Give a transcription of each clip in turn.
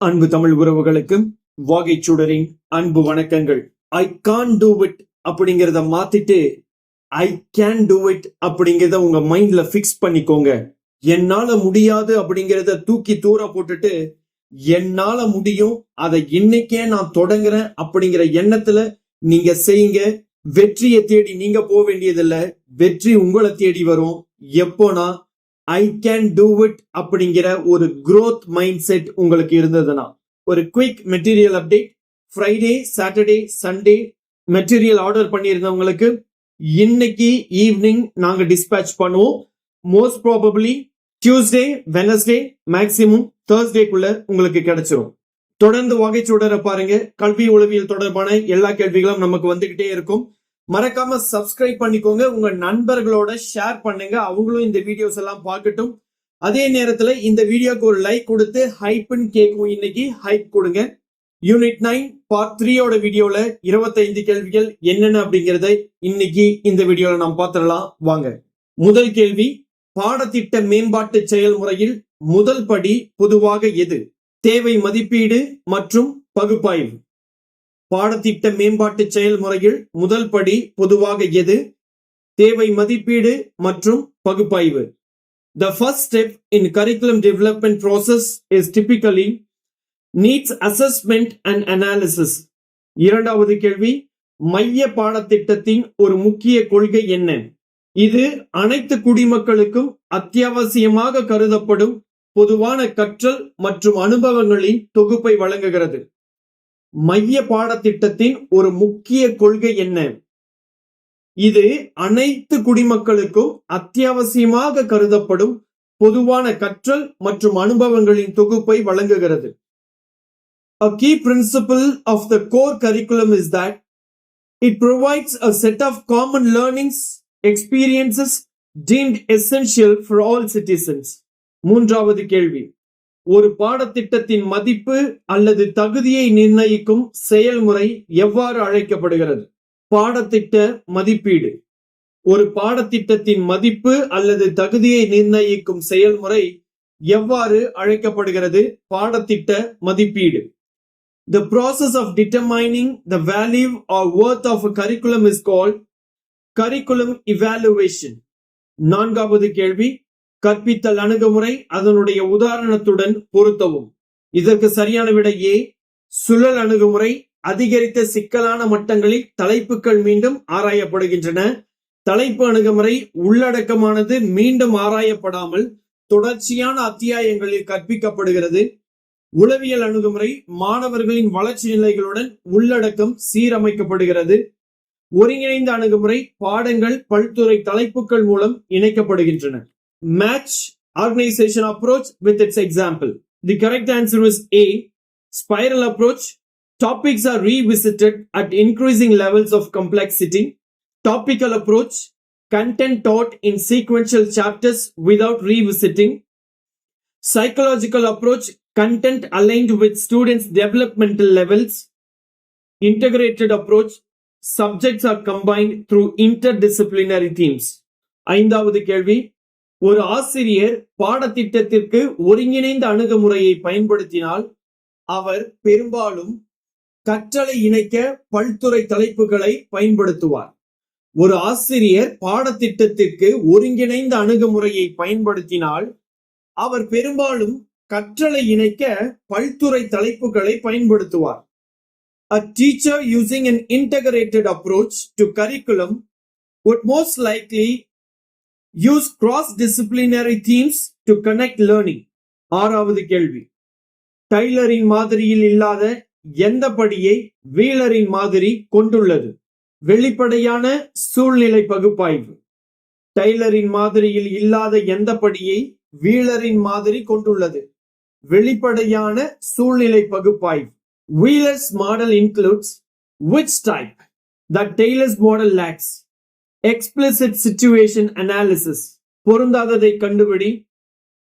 அன்பு தமிழ் உறவுகளுக்கு வாகைச்சுடரின் அன்பு வணக்கங்கள். ஐ கான் டூ இட் அப்படிங்கிறத மாத்திட்டு ஐ கேன் டூ இட் அப்படிங்கிறத உங்க மைண்ட்ல பிக்ஸ் பண்ணிக்கோங்க. என்னால முடியாது அப்படிங்கிறத தூக்கி தூர போட்டுட்டு என்னால முடியும், அதை இன்னைக்கே நான் தொடங்குறேன் அப்படிங்கிற எண்ணத்துல நீங்க செய்யுங்க. வெற்றியை தேடி நீங்க போக வேண்டியதில்லை, வெற்றி உங்களை தேடி வரும். எப்போனா ஐ கேன் டூ இட் அப்படிங்கிற ஒரு growth மைண்ட் செட் உங்களுக்கு இருந்ததுன்னா. ஒரு quick material update. Friday, Saturday, Sunday material order பண்ணியிருந்தவங்களுக்கு இன்னைக்கு ஈவினிங் நாங்க டிஸ்பேச் பண்ணுவோம். Most probably Tuesday, Wednesday, maximum தேர்ஸ்டேக்குள்ள உங்களுக்கு கிடைச்சிரும். தொடர்ந்து வகைச்சுடரை பாருங்க. கல்வி உளவியல் தொடர்பான எல்லா கேள்விகளும் நமக்கு வந்துகிட்டே இருக்கும். மறக்காம சப்ஸ்கிரைப் பண்ணிக்கோங்க, உங்க நண்பர்களோட ஷேர் பண்ணுங்க, அவங்களும் இந்த வீடியோஸ் எல்லாம் பார்க்கட்டும். அதே நேரத்துல இந்த வீடியோக்கு ஒரு லைக் கொடுத்து ஹைப்னு கேட்கும். இன்னைக்கு ஹைப் கொடுங்க. யூனிட் 9 பார்ட் 3 வீடியோல 25 கேள்விகள் என்னென்ன அப்படிங்கறத இன்னைக்கு இந்த வீடியோல நாம் பார்த்துடலாம் வாங்க. முதல் கேள்வி, பாடத்திட்ட மேம்பாட்டு செயல்முறையில் முதல் படி பொதுவாக எது? தேவை மதிப்பீடு மற்றும் பகுப்பாய்வு. பாடத்திட்ட மேம்பாட்டு செயல்முறையில் முதல் படி பொதுவாக எது? தேவை மதிப்பீடு மற்றும் பகுப்பாய்வு. The first step in curriculum development process is typically needs assessment and analysis. இரண்டாவது கேள்வி, மைய பாடத்திட்டத்தின் ஒரு முக்கிய கொள்கை என்ன? இது அனைத்து குடிமக்களுக்கும் அத்தியாவசியமாக கருதப்படும் பொதுவான கற்றல் மற்றும் அனுபவங்களின் தொகுப்பை வழங்குகிறது. மைய பாடத்திட்டத்தின் ஒரு முக்கிய கொள்கை என்ன? இது அனைத்து குடிமக்களுக்கும் அத்தியாவசியமாக கருதப்படும் பொதுவான கற்றல் மற்றும் அனுபவங்களின் தொகுப்பை வழங்குகிறது. A key principle of the core curriculum is that it provides a set of common learnings, experiences deemed essential for all citizens. மூன்றாவது கேள்வி, ஒரு பாடத்திட்டத்தின் மதிப்பு அல்லது தகுதியை நிர்ணயிக்கும் செயல்முறை எவ்வாறு அழைக்கப்படுகிறது? பாடத்திட்ட மதிப்பீடு. ஒரு பாடத்திட்டத்தின் மதிப்பு அல்லது தகுதியை நிர்ணயிக்கும் செயல்முறை எவ்வாறு அழைக்கப்படுகிறது? பாடத்திட்ட மதிப்பீடு. The process of determining the value or worth of a curriculum is called curriculum evaluation. நான்காவது கேள்வி, கற்பித்தல் அணுகுமுறை அதனுடைய உதாரணத்துடன் பொருத்தவும். இதற்கு சரியான விடை ஏ. சுழல் அணுகுமுறை. அதிகரித்த சிக்கலான மட்டங்களில் தலைப்புகள் மீண்டும் ஆராயப்படுகின்றன. தலைப்பு அணுகுமுறை உள்ளடக்கமானது மீண்டும் ஆராயப்படாமல் தொடர்ச்சியான அத்தியாயங்களில் கற்பிக்கப்படுகிறது. உளவியல் அணுகுமுறை மாணவர்களின் வளர்ச்சி நிலைகளுடன் உள்ளடக்கம் சீரமைக்கப்படுகிறது. ஒருங்கிணைந்த அணுகுமுறை பாடங்கள் பல்துறை தலைப்புகள் மூலம் இணைக்கப்படுகின்றன. Match organization approach with its example. The correct answer is A. Spiral approach. Topics are revisited at increasing levels of complexity. Topical approach. Content taught in sequential chapters without revisiting. Psychological approach. Content aligned with students' developmental levels. Integrated approach. Subjects are combined through interdisciplinary themes. ஐந்தாவது கேள்வி, ஒரு ஆசிரியர் பாடத்திட்டத்திற்கு ஒருங்கிணைந்த அணுகுமுறையை பயன்படுத்தினால் அவர் பெரும்பாலும் கற்றலை இணைக்க பல்துறை தலைப்புகளை பயன்படுத்துவார். ஒரு ஆசிரியர் பாடத்திட்டத்திற்கு ஒருங்கிணைந்த அணுகுமுறையை பயன்படுத்தினால் அவர் பெரும்பாலும் கற்றலை இணைக்க பல்துறை தலைப்புகளை பயன்படுத்துவார். A teacher using an integrated approach to curriculum would most likely use cross-disciplinary themes to connect learning. ஆறாவது கேள்வி, டைலரின் மாதிரியில் இல்லாத எந்த படியை வீலரின் மாதிரி கொண்டுள்ளது? வெளிப்படையான சூழ்நிலை பகுப்பாய்வு. டைலரின் மாதிரியில் இல்லாத எந்த படியை வீலரின் மாதிரி கொண்டுள்ளது? வெளிப்படையான சூழ்நிலை பகுப்பாய்வு. Wheeler's model includes which type that Taylor's model lacks? Explicit situation analysis. பொருந்தாததை கண்டுபிடி.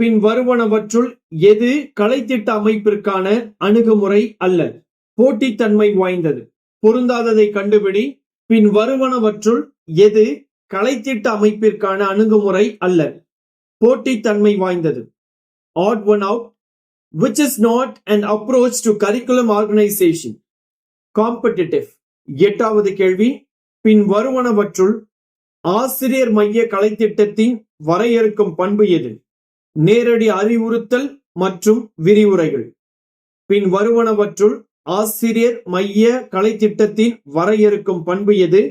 பின் வருவனவற்றுள் எது கலைத்திட்ட அமைப்பிற்கான அணுகுமுறை அல்ல? போட்டித்தன்மை வாய்ந்தது. பொருந்தாததை கண்டுபிடி. பின் வருவனவற்றுள் எது கலைத்திட்ட அமைப்பிற்கான அணுகுமுறை அல்ல? போட்டித்தன்மை வாய்ந்தது. Odd one out. which is not an approach to curriculum organization. Competitive. எட்டாவது கேள்வி, பின் வருவனவற்றுள் ஆசிரியர் மைய கலைத்திட்டத்தின் வரையறுக்கும் பண்பு எது? நேரடி அறிவுறுத்தல் மற்றும் விரிவுரைகள். பின் வருவனவற்றுள் ஆசிரியர் மைய கலைத்திட்டத்தின் வரையறுக்கும் பண்பு எது?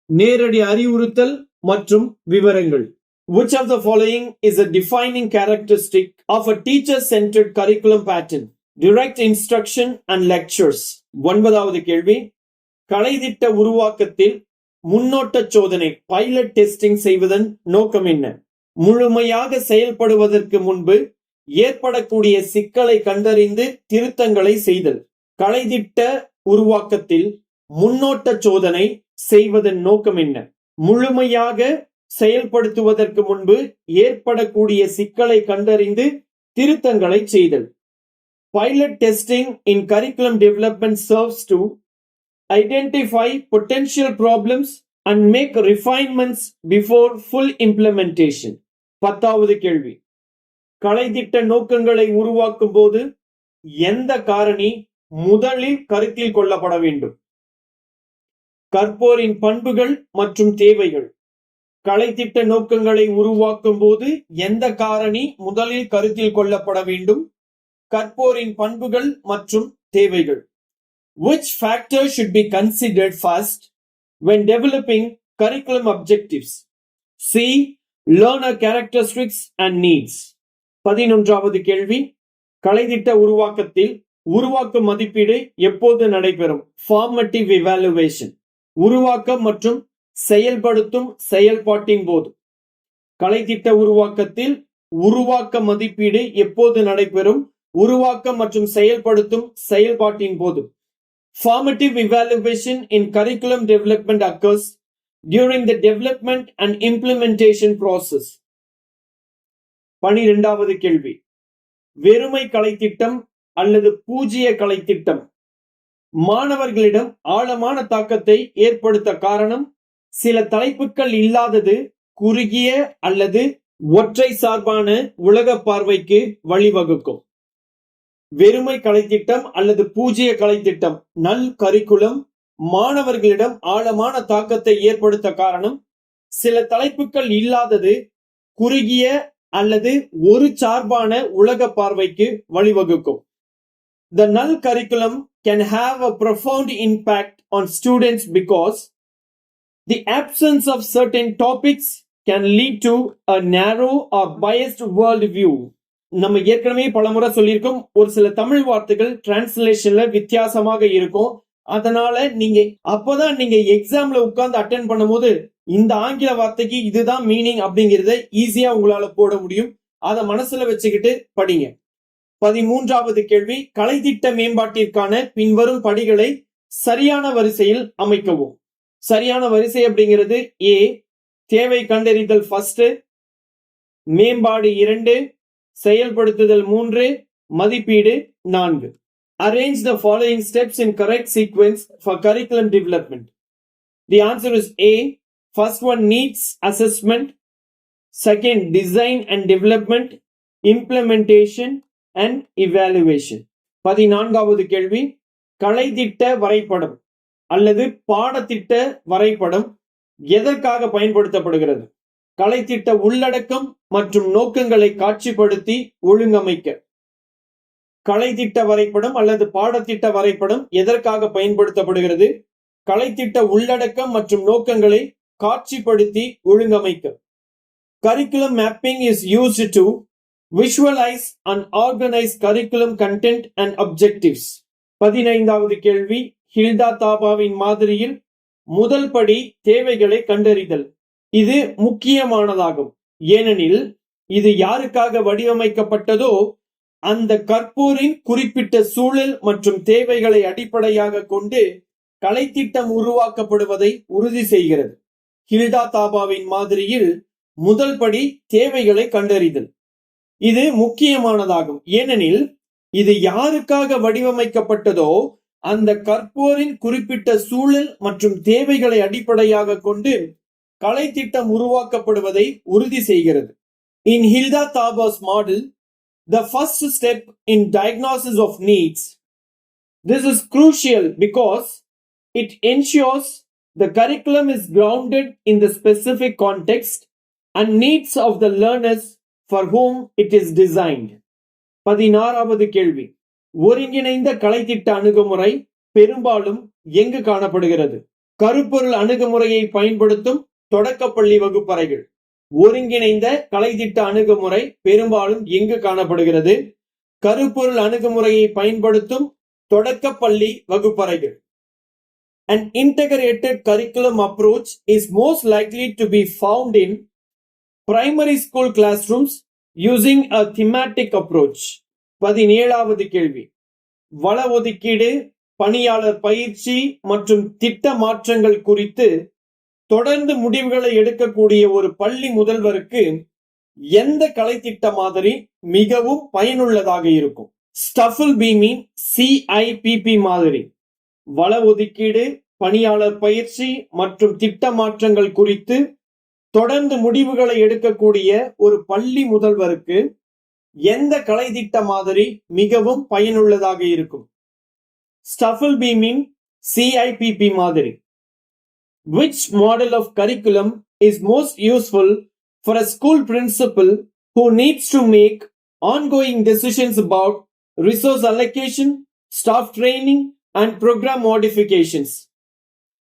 நேரடி அறிவுறுத்தல் மற்றும் விவரங்கள். Which of the following is a defining characteristic of a teacher-centered curriculum pattern? Direct instruction and lectures. ஒன்பதாவது கேள்வி, கலைத்திட்ட உருவாக்கத்தில் முன்னோட்ட சோதனை பைலட் டெஸ்டிங் செய்வதன் நோக்கம் என்ன? முழுமையாக செயல்படுவதற்கு முன்பு ஏற்படக்கூடிய சிக்கலை கண்டறிந்து திருத்தங்களை செய்தல். கலைத்திட்ட உருவாக்கத்தில் முன்னோட்ட சோதனை செய்வதன் நோக்கம் என்ன? முழுமையாக செயல்படுத்துவதற்கு முன்பு ஏற்படக்கூடிய சிக்கலை கண்டறிந்து திருத்தங்களை செய்தல். Pilot testing in curriculum development serves to identify potential problems and make refinements before full implementation. பத்தாவது கேள்வி, கலைத்திட்ட நோக்கங்களை உருவாக்கும் போது எந்த காரணி முதலில் கருத்தில் கொள்ளப்பட வேண்டும்? கற்போரின் பண்புகள் மற்றும் தேவைகள். கலைத்திட்ட நோக்கங்களை உருவாக்கும் போது எந்த காரணி முதலில் கருத்தில் கொள்ளப்பட வேண்டும்? கற்போரின் பண்புகள் மற்றும் தேவைகள். Which factor should be considered first when developing curriculum objectives? C. Learner characteristics and needs. 11வது கேள்வி, கலைத்திட்ட உருவாக்கத்தில் உருவாக்க மதிப்பீடு எப்போது நடைபெறும்? Formative evaluation. உருவாக்கம் மற்றும் செயல்படுத்தும் செயல்பாட்டின் போது. கலைத்திட்ட உருவாக்கத்தில் உருவாக்க மதிப்பீடு எப்போது நடைபெறும்? உருவாக்கம் மற்றும் செயல்படுத்தும் செயல்பாட்டின் போது. Formative evaluation in curriculum development occurs during the development and implementation process. 12வது கேள்வி, வெறுமை கலைத்திட்டம் அல்லது பூஜ்ய கலைத்திட்டம் மாணவர்களிடம் ஆழமான தாக்கத்தை ஏற்படுத்த காரணம் சில தலைப்புகள் இல்லாதது, குறுகிய அல்லது ஒற்றை சார்பான உலக பார்வைக்கு வழிவகுக்கும். வெறுமை கலைத்திட்டம் அல்லது பூஜ்ய கலைத்திட்டம் நல் கரிக்குலம் மாணவர்களிடம் ஆழமான தாக்கத்தை ஏற்படுத்த காரணம் சில தலைப்புகள் இல்லாதது, குறுகிய அல்லது ஒரு சார்பான உலக பார்வைக்கு வழிவகுக்கும். The null curriculum can have a profound impact on students because the absence of certain topics can lead to a narrow or biased world view. நம்ம ஏற்கனவே பலமுறை சொல்லியிருக்கோம், ஒரு சில தமிழ் வார்த்தைகள் டிரான்ஸ்லேஷன்ல வித்தியாசமாக இருக்கும். அதனால அப்பதான் நீங்க எக்ஸாம்ல உட்கார்ந்து அட்டென்ட் பண்ணும்போது இந்த ஆங்கில வார்த்தைக்கு இதுதான் மீனிங் அப்படிங்கறத ஈஸியா உங்களால போட முடியும். அதை மனசுல வச்சுக்கிட்டு படிங்க. 13வது கேள்வி, கலைத்திட்ட மேம்பாட்டிற்கான பின்வரும் படிகளை சரியான வரிசையில் அமைக்கவும். சரியான வரிசை அப்படிங்கிறது A. தேவை கண்டறிதல் ஃபர்ஸ்ட், மேம்பாடு 2, செயல்படுத்துதல் 3, மதிப்பீடு 4. Arrange the following steps in correct sequence for curriculum development. The answer is A. First one, needs assessment. Second, design and development, implementation and evaluation. 14வது கேள்வி, கலைத்திட்ட வரைபடம் அல்லது பாடத்திட்ட வரைபடம் எதற்காக பயன்படுத்தப்படுகிறது? கலைத்திட்ட உள்ளடக்கம் மற்றும் நோக்கங்களை காட்சிப்படுத்தி ஒழுங்கமைக்க. கலைத்திட்ட வரைபடம் அல்லது பாடத்திட்ட வரைபடம் எதற்காக பயன்படுத்தப்படுகிறது? கலைத்திட்ட உள்ளடக்கம் மற்றும் நோக்கங்களை காட்சிப்படுத்தி ஒழுங்கமைக்க. Curriculum mapping is used to visualize and organize curriculum content and objectives. 15வது கேள்வி, ஹில்டா தாபாவின் மாதிரியில் முதல் படி தேவைகளை கண்டறிதல். இது முக்கியமானதாகும், ஏனெனில் இது யாருக்காக வடிவமைக்கப்பட்டதோ அந்த கற்போரின் குறிப்பிட்ட சூழல் மற்றும் தேவைகளை அடிப்படையாக கொண்டு கலைத்திட்டம் உருவாக்கப்படுவதை உறுதி செய்கிறது. ஹில்டா தாபாவின் மாதிரியில் முதல் படி தேவைகளை கண்டறிதல். இது முக்கியமானதாகும், ஏனெனில் இது யாருக்காக வடிவமைக்கப்பட்டதோ அந்த கற்போரின் குறிப்பிட்ட சூழல் மற்றும் தேவைகளை அடிப்படையாக கொண்டு கலைத்திட்டம் உருவாக்கப்படுவதை உறுதி செய்கிறது. In Hilda Thaba's model, the first step in diagnosis of needs. This is crucial because it ensures the curriculum is grounded in the specific context and needs of the learners for whom it is designed. 16வது கேள்வி. ஒருங்கிணைந்த கலைத்திட்ட அணுகுமுறை பெரும்பாலும் எங்கு காணப்படுகிறது? கருப்பொருள் அணுகுமுறையை பயன்படுத்தும் தொடக்கப்பள்ளி வகுப்பறைகள். ஒருங்கிணைந்த கலைத்திட்ட அணுகுமுறை பெரும்பாலும் எங்கு காணப்படுகிறது? கருப்பொருள் அணுகுமுறையை பயன்படுத்தும் தொடக்கப்பள்ளி வகுப்பறைகள். An integrated curriculum approach is most likely to be found in primary school classrooms using a thematic approach. 17வது கேள்வி. வள ஒதுக்கீடு, பணியாளர் பயிற்சி மற்றும் திட்ட மாற்றங்கள் குறித்து தொடர்ந்து முடிவுகளை எடுக்கக்கூடிய ஒரு பள்ளி முதல்வருக்கு எந்த கலைத்திட்ட மாதிரி மிகவும் பயனுள்ளதாக இருக்கும்? ஸ்டஃபிள் பீமின் CIPP மாதிரி. வள ஒதுக்கீடு, பணியாளர் பயிற்சி மற்றும் திட்ட மாற்றங்கள் குறித்து தொடர்ந்து முடிவுகளை எடுக்கக்கூடிய ஒரு பள்ளி முதல்வருக்கு எந்த கலைத்திட்ட மாதிரி மிகவும் பயனுள்ளதாக இருக்கும்? ஸ்டஃபிள் பீமின் CIPP மாதிரி. Which model of curriculum is most useful for a school principal who needs to make ongoing decisions about resource allocation, staff training, and program modifications?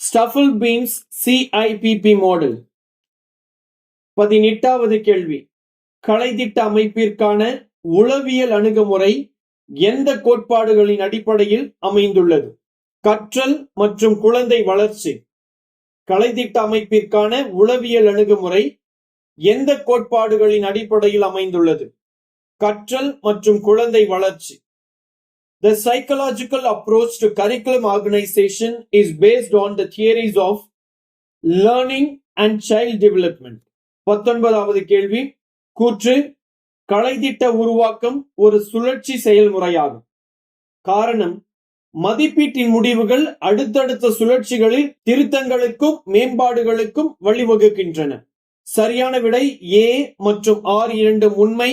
Stuffle Beam's CIPP model. 18வது கேள்வி. கலைத்திட்ட அமைப்பிற்கான உளவியல் அணுகுமுறை எந்த கோட்பாடுகளின் அடிப்படையில் அமைந்துள்ளது? கற்றல் மற்றும் குழந்தை வளர்ச்சி. கலைத்திட்ட அமைப்பிற்கான உளவியல் அணுகுமுறை எந்த கோட்பாடுகளின் அடிப்படையில் அமைந்துள்ளது? கற்றல் மற்றும் குழந்தை வளர்ச்சி. The psychological approach to curriculum organization is based on the theories of learning and child development. 19வது கேள்வி. கூற்று. கலைத்திட்ட உருவாக்கம் ஒரு சுழற்சி செயல்முறையாகும். காரணம், மதிப்பீட்டின் முடிவுகள் அடுத்தடுத்த சுழற்சிகளில் திருத்தங்களுக்கும் மேம்பாடுகளுக்கும் வழிவகுக்கின்றன. சரியான விடை A மற்றும் R இரண்டும் உண்மை,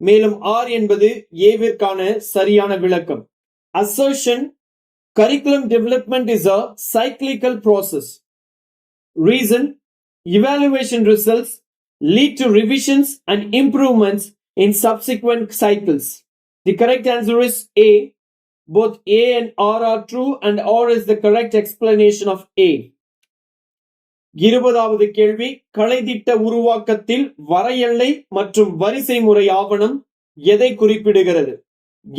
மேலும் R என்பது Aவிற்கான சரியான விளக்கம். Assertion: curriculum development is a cyclical process. Reason: evaluation results lead to revisions and improvements in subsequent cycles. The correct answer is A. Both A and R are true and R is the correct explanation of A. 20வது கேள்வி. கலைத்திட்ட உருவாக்கத்தில் வரையெல்லை மற்றும் வரிசை முறை ஆவணம் எதை குறிப்பிடுகிறது?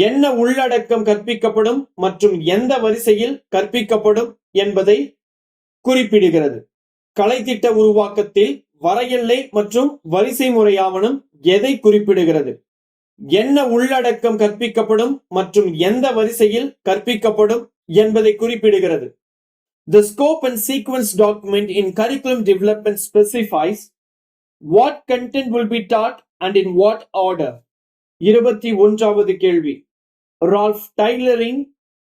என்ன உள்ளடக்கம் கற்பிக்கப்படும் மற்றும் எந்த வரிசையில் கற்பிக்கப்படும் என்பதை குறிப்பிடுகிறது. கலைத்திட்ட உருவாக்கத்தில் வரையெல்லை மற்றும் வரிசை முறை ஆவணம் எதை குறிப்பிடுகிறது? என்ன உள்ளடக்கம் கற்பிக்கப்படும் மற்றும் எந்த வரிசையில் கற்பிக்கப்படும் என்பதை குறிப்பிடுகிறது. The scope and sequence document in curriculum development specifies what content will be taught and in what order. 21வது கேள்வி. ரால்ஃப் டைலரின்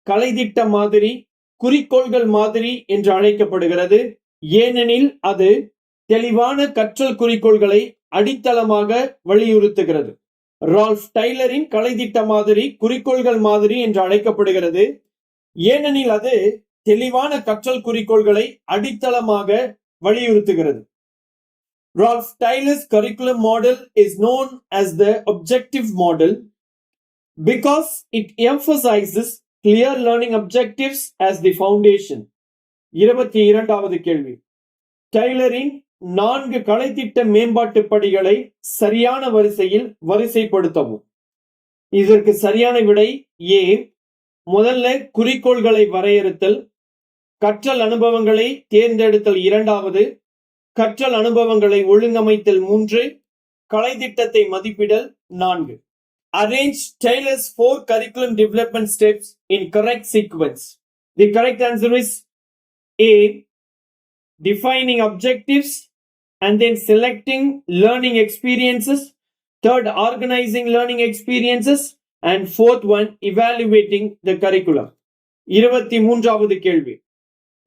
கலைத்திட்ட மாதிரி குறிக்கோள்கள் மாதிரி என்று அழைக்கப்படுகிறது, ஏனெனில் அது தெளிவான கற்றல் குறிக்கோள்களை அடித்தளமாக வலியுறுத்துகிறது. ரால்ஃப் டைலரின் கலைத்திட்ட மாதிரி குறிக்கோள்கள் மாதிரி என்று அழைக்கப்படுகிறது, ஏனெனில் அது தெளிவான கற்றல் குறிக்கோள்களை அடித்தளமாக வலியுறுத்துகிறது. Ralph Tyler's curriculum model is known as the objective model because it emphasizes clear learning objectives as the foundation. 22வது கேள்வி. டைலரின் 4 கலைத்திட்ட மேம்பாட்டு படிகளை சரியான வரிசையில் வரிசைப்படுத்தவும். இதற்கு சரியான விடை A. முதல்ல குறிக்கோள்களை வரையறுத்தல், கற்றல் அனுபவங்களை தேர்ந்தெடுத்தல் 2வது, கற்றல் அனுபவங்களை ஒழுங்கமைத்தல் 3, கலைத்திட்டத்தை மதிப்பிடல் 4. Arrange Taylor's 4 curriculum development steps in correct sequence. The correct answer is A. Defining objectives and then selecting learning experiences. Third, organizing learning experiences. And fourth one, evaluating the curriculum. 23வது கேள்வி.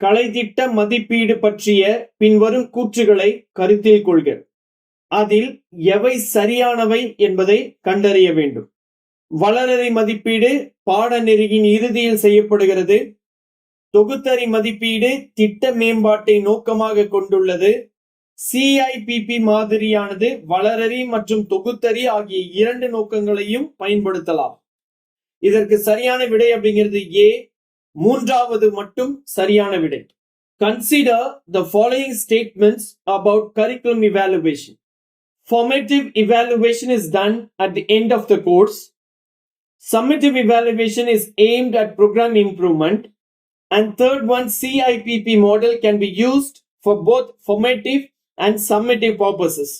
கலைத்திட்ட மதிப்பீடு பற்றிய பின்வரும் கூற்றுகளை கருத்தில் கொள்க. அதில் எவை சரியானவை என்பதை கண்டறிய வேண்டும். வளரறி மதிப்பீடு பாடநெறியின் இறுதியில் செய்யப்படுகிறது. தொகுத்தறி மதிப்பீடு திட்ட மேம்பாட்டை நோக்கமாக கொண்டுள்ளது. சிஐபிபி மாதிரியானது வளரறி மற்றும் தொகுத்தறி ஆகிய இரண்டு நோக்கங்களையும் பயன்படுத்தலாம். இதற்கு சரியான விடை அப்படிங்கிறது ஏ. மூன்றாவது மட்டும் சரியான விடை. Consider the following statements about curriculum evaluation. Formative evaluation is done at the end of the course. Summative evaluation is aimed at program improvement. And third one, CIPP model can be used for both formative and summative purposes.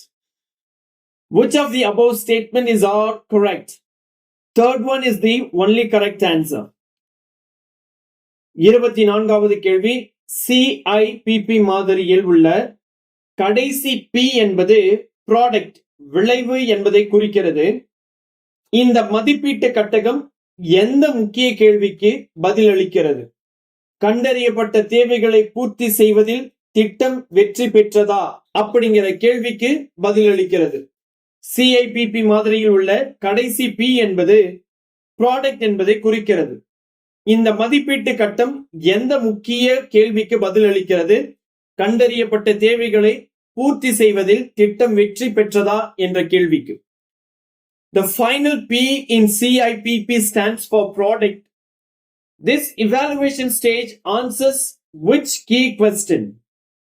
Which of the above statement is all correct? Third one is the only correct answer. 24வது கேள்வி, CIPP மாதிரியில் உள்ள கடைசி P என்பது product விளைவு என்பதை குறிக்கிறது. இந்த மதிப்பீட்டு கட்டகம் எந்த முக்கிய கேள்விக்கு பதிலளிக்கிறது? கண்டறியப்பட்ட தேவைகளை பூர்த்தி செய்வதில் திட்டம் வெற்றி பெற்றதா அப்படிங்கிற கேள்விக்கு பதிலளிக்கிறது. CIPP மாதிரியில் உள்ள கடைசி P என்பது ப்ராடக்ட் என்பதை குறிக்கிறது. இந்த மதிப்பீட்டு கட்டம் எந்த முக்கிய கேள்விக்கு பதிலளிக்கிறது? கண்டறியப்பட்ட தேவைகளை பூர்த்தி செய்வதில் திட்டம் வெற்றி பெற்றதா என்ற கேள்விக்கு. The final P in CIPP stands for product. This evaluation stage answers which key question?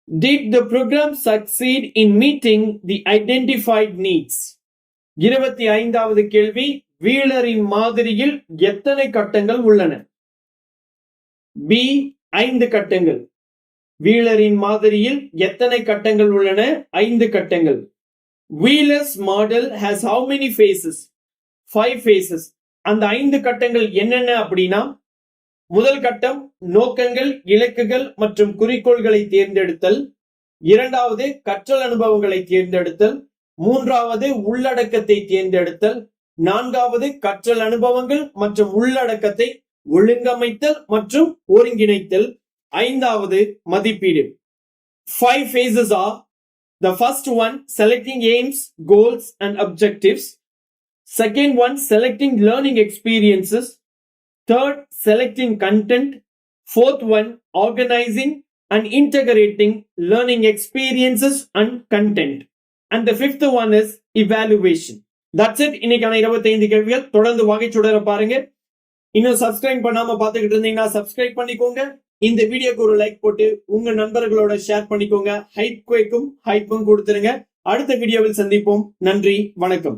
Did the program succeed in meeting the identified needs? 25வது கேள்வி, வீலரின் மாதிரியில் எத்தனை கட்டங்கள் உள்ளன? பி. 5 கட்டங்கள். வீலரின் மாதிரியில் எத்தனை கட்டங்கள் உள்ளன? 5 கட்டங்கள். Wheeler's model has how many phases? 5 phases. அந்த 5 கட்டங்கள் என்னென்ன அப்படின்னா, முதல் கட்டம் நோக்கங்கள், இலக்குகள் மற்றும் குறிக்கோள்களை தேர்ந்தெடுத்தல். இரண்டாவது கற்றல் அனுபவங்களை தேர்ந்தெடுத்தல். மூன்றாவது உள்ளடக்கத்தை தேர்ந்தெடுத்தல். நான்காவது கற்றல் அனுபவங்கள் மற்றும் உள்ளடக்கத்தை ஒழுங்கமைத்தல் மற்றும் ஒருங்கிணைத்தல். ஐந்தாவது மதிப்பீடு. 5 phases are: the first one, selecting aims, goals and objectives. Second one, selecting learning experiences. Third, selecting content. Fourth one, organizing and integrating learning experiences and content. And the fifth one is evaluation. That's it. இன்னைக்கான 25 கேள்விகள். தொடர்ந்து வாகைச்சுடரை பாருங்க. இன்னும் subscribe பண்ணாம பார்த்துக்கிட்டு இருந்தீங்கன்னா subscribe பண்ணிக்கோங்க. இந்த வீடியோக்கு ஒரு லைக் போட்டு உங்க நண்பர்களோட ஷேர் பண்ணிக்கோங்க. ஹைப்பும் கொடுத்துருங்க. அடுத்த வீடியோவில் சந்திப்போம். நன்றி, வணக்கம்.